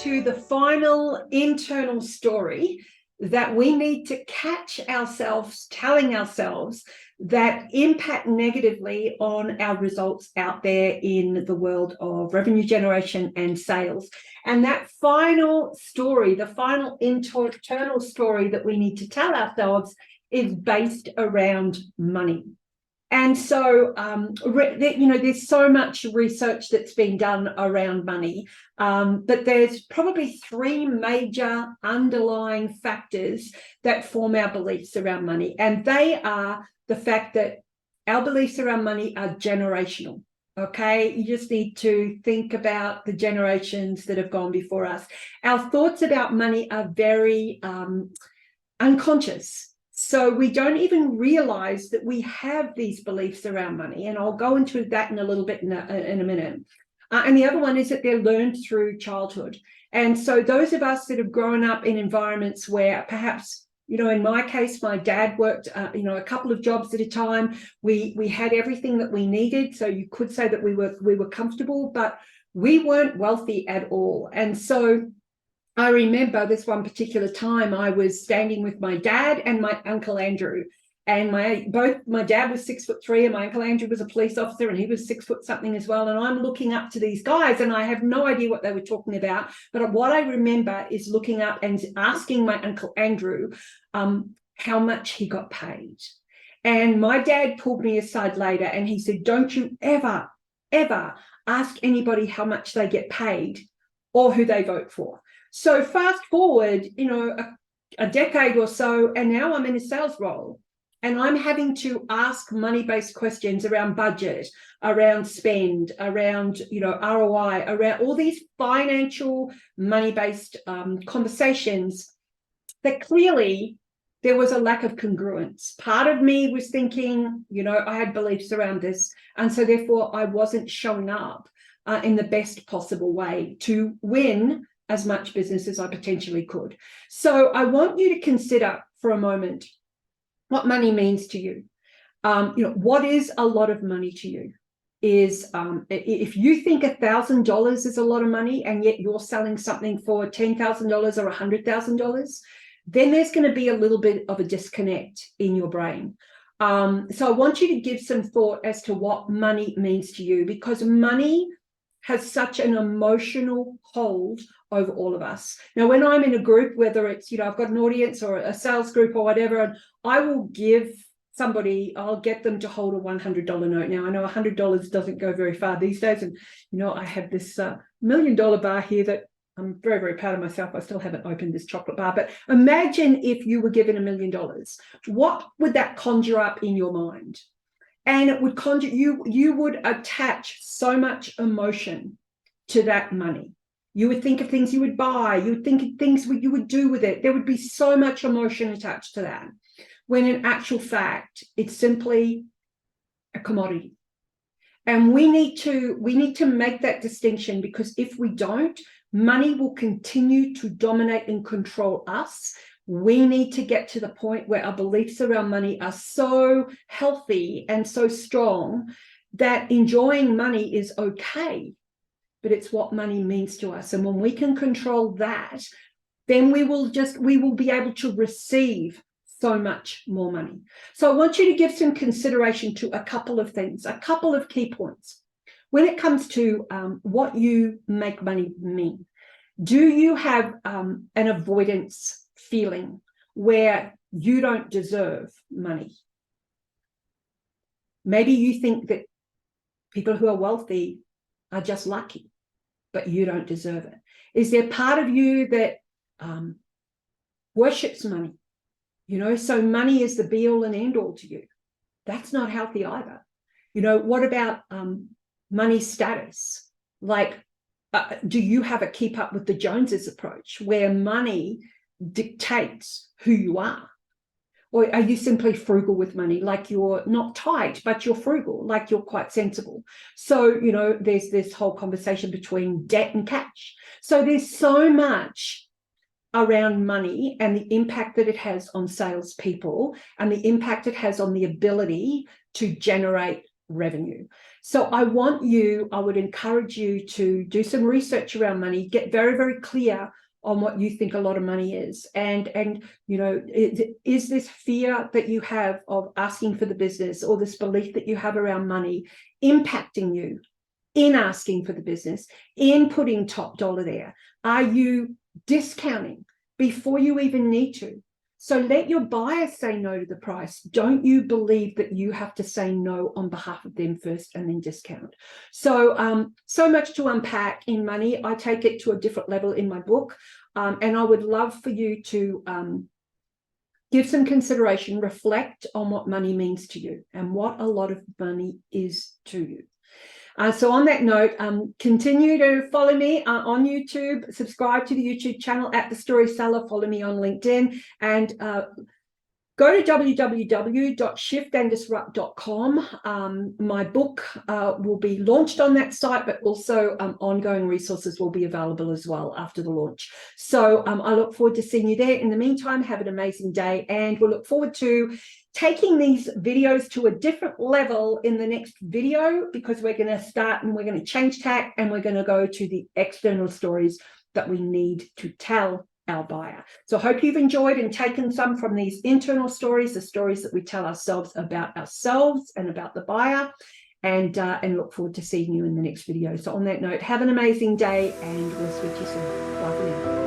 to the final internal story that we need to catch ourselves telling ourselves that impact negatively on our results out there in the world of revenue generation and sales. And that final story, the final internal story that we need to tell ourselves is based around money. And so, there's so much research that's been done around money, but there's probably three major underlying factors that form our beliefs around money. And they are the fact that our beliefs around money are generational. Okay, you just need to think about the generations that have gone before us. Our thoughts about money are very unconscious. So we don't even realize that we have these beliefs around money. And I'll go into that in a little bit in a minute. And the other one is that they're learned through childhood. And so those of us that have grown up in environments where perhaps, in my case, my dad worked, a couple of jobs at a time. We had everything that we needed. So you could say that we were comfortable, but we weren't wealthy at all. And so I remember this one particular time I was standing with my dad and my Uncle Andrew, and my dad was 6'3" and my Uncle Andrew was a police officer and he was 6 foot something as well. And I'm looking up to these guys and I have no idea what they were talking about. But what I remember is looking up and asking my Uncle Andrew how much he got paid. And my dad pulled me aside later and he said, "Don't you ever, ever ask anybody how much they get paid or who they vote for." So fast forward, a decade or so, and now I'm in a sales role and I'm having to ask money-based questions around budget, around spend, around, ROI, around all these financial money-based conversations that clearly there was a lack of congruence. Part of me was thinking, I had beliefs around this. And so therefore I wasn't showing up in the best possible way to win as much business as I potentially could. So I want you to consider for a moment what money means to you. What is a lot of money to you? If you think $1,000 is a lot of money and yet you're selling something for $10,000 or $100,000, then there's going to be a little bit of a disconnect in your brain. So I want you to give some thought as to what money means to you, because money has such an emotional hold over all of us. Now, when I'm in a group, whether it's, I've got an audience or a sales group or whatever, and I will give somebody, I'll get them to hold a $100 note. Now, I know $100 doesn't go very far these days. And, I have this $1 million bar here that I'm very, very proud of myself. I still haven't opened this chocolate bar, but imagine if you were given $1 million. What would that conjure up in your mind? And it would conjure, you would attach so much emotion to that money. You would think of things you would buy. You would think of things you would do with it. There would be so much emotion attached to that. When in actual fact, it's simply a commodity. And we need to make that distinction, because if we don't, money will continue to dominate and control us. We need to get to the point where our beliefs around money are so healthy and so strong that enjoying money is okay, but it's what money means to us. And when we can control that, then we will be able to receive so much more money. So I want you to give some consideration to a couple of things, a couple of key points. When it comes to what you make money mean, do you have an avoidance feeling where you don't deserve money? Maybe you think that people who are wealthy are just lucky, but you don't deserve it. Is there part of you that worships money? So money is the be all and end all to you. That's not healthy either. What about money status? Like, do you have a keep up with the Joneses approach where money dictates who you are? Or are you simply frugal with money, like you're not tight, but you're frugal, like you're quite sensible? So, there's this whole conversation between debt and cash. So there's so much around money and the impact that it has on salespeople and the impact it has on the ability to generate revenue. So I would encourage you to do some research around money, get very, very clear on what you think a lot of money is. And you know, is this fear that you have of asking for the business, or this belief that you have around money, impacting you in asking for the business, in putting top dollar there? Are you discounting before you even need to? So let your buyer say no to the price. Don't you believe that you have to say no on behalf of them first and then discount? So, so much to unpack in money. I take it to a different level in my book. And I would love for you to give some consideration, reflect on what money means to you and what a lot of money is to you. So on that note, continue to follow me on YouTube, subscribe to the YouTube channel at The Story Seller, follow me on LinkedIn, and go to www.shiftandisrupt.com. My book will be launched on that site, but also ongoing resources will be available as well after the launch. So I look forward to seeing you there. In the meantime, have an amazing day, and we'll look forward to taking these videos to a different level in the next video, because we're going to start and we're going to change tack, and we're going to go to the external stories that we need to tell our buyer. So I hope you've enjoyed and taken some from these internal stories, the stories that we tell ourselves about ourselves and about the buyer, and look forward to seeing you in the next video. So on that note, have an amazing day, and we'll speak to you soon. Bye for now.